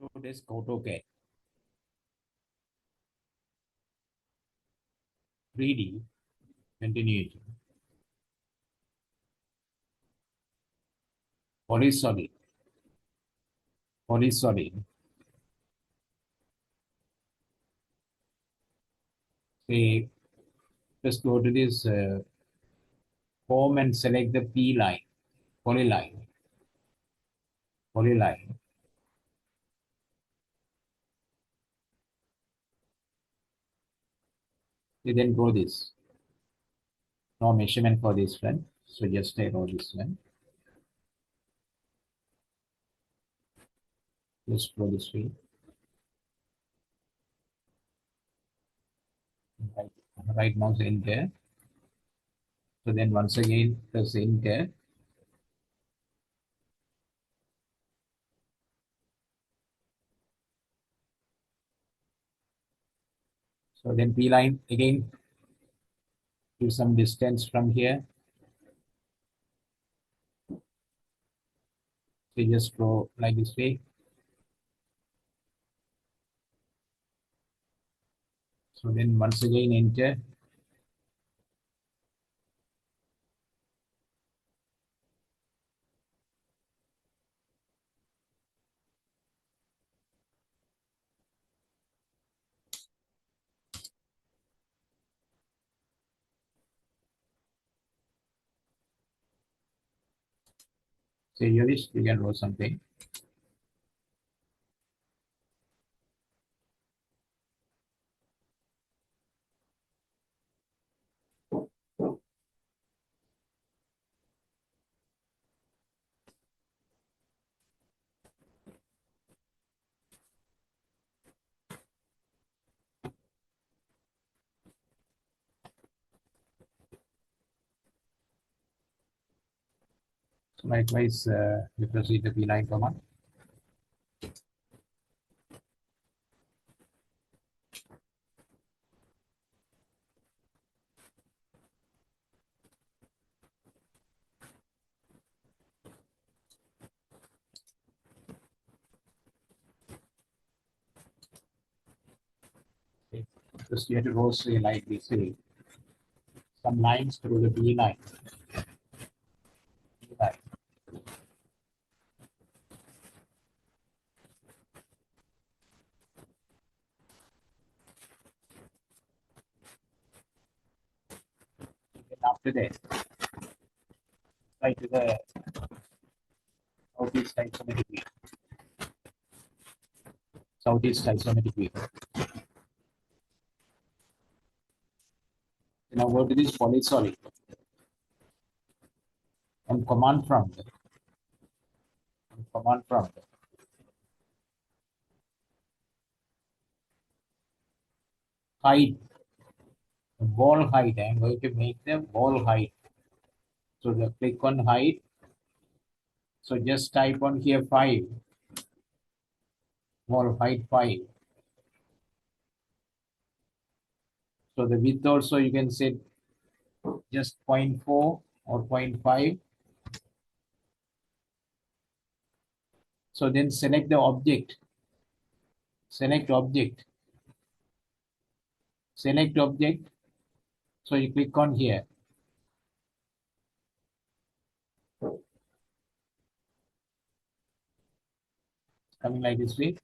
Autodesk Autocad 3D continuation. Polysolid. Polysolid. Say, just go to this form and select the P line, polyline, polyline. You then go this. No measurement for this one. So just go this one. Just go this way. Right mouse enter. So then once again press enter. So then P line again, give some distance from here. So just go like this way. So then once again enter. Say you wish, you can draw something. So likewise, we proceed the P9 command. Okay. Just you have to roll say like this, say some lines through the P9. P9. And after that, try to the southeast isometric view. Southeast isometric view. Now go to this Polysolid and command prompt. Command prompt. Height. Wall height. I'm going to make the wall height. So the click on height. So just type on here 5. Wall height 5. So the width also you can set just 0.4 or 0.5. So then select the object. Select object. Select object. So you click on here. Coming like this way.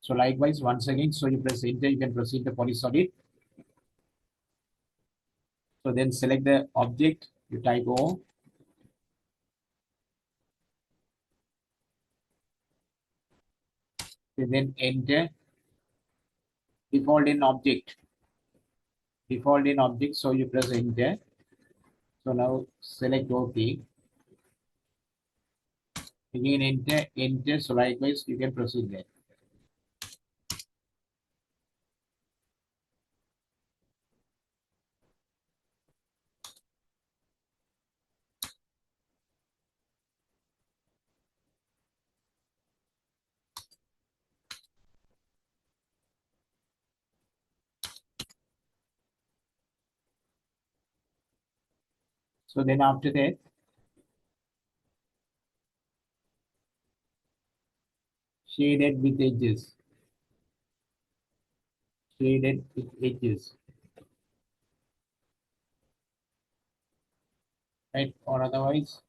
So likewise, once again, so you press enter, you can proceed the Polysolid. So then select the object, you type O. And then enter. Default in object. Default in object, so you press enter. So now select OK. Again enter, enter. So likewise, you can proceed there. So then after that, Shaded with edges. Shaded with edges. Right? Or otherwise,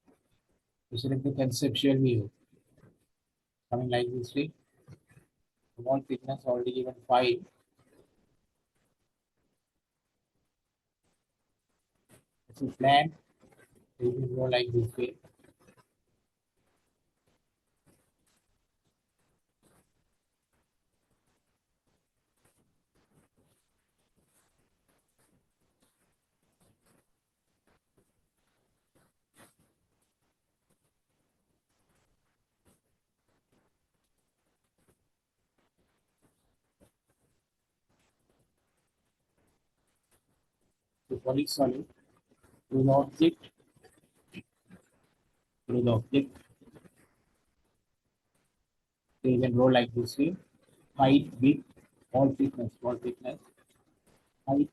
you select the conceptual view. Coming like this way. Wall thickness already given 5. It's a plan. So you can go like this way. So polysolid through the object, through the object. So you can roll like this way. Height, width, wall thickness, height.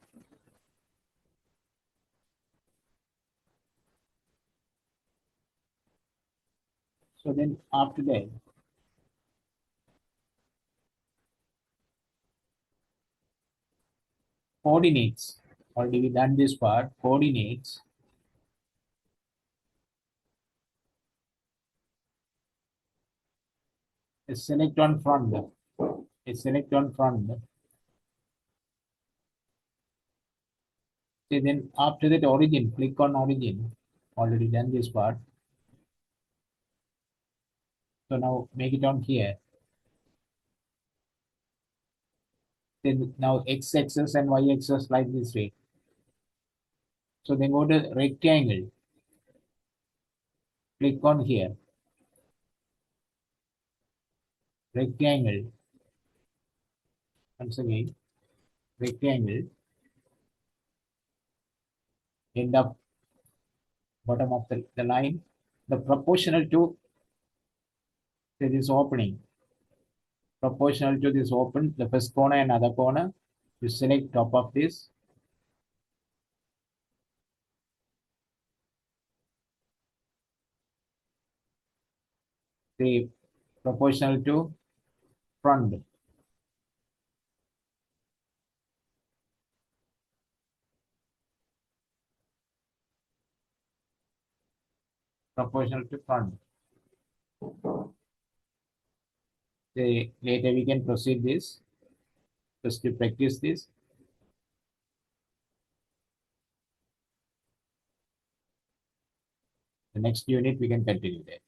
So then after that, coordinates. Already we done this part. Coordinates. Select on front. Select on front. So then after that origin, click on origin. Already done this part. So now make it on here. Then now x-axis and y-axis like this way. So then go to rectangle. Click on here. Rectangle. Once again, rectangle. End up bottom of the line. The proportional to this opening. Proportional to this open, the first corner and other corner. You select top of this. The proportional to front. Proportional to front. Later we can proceed this. Just to practice this. The next unit we can continue there.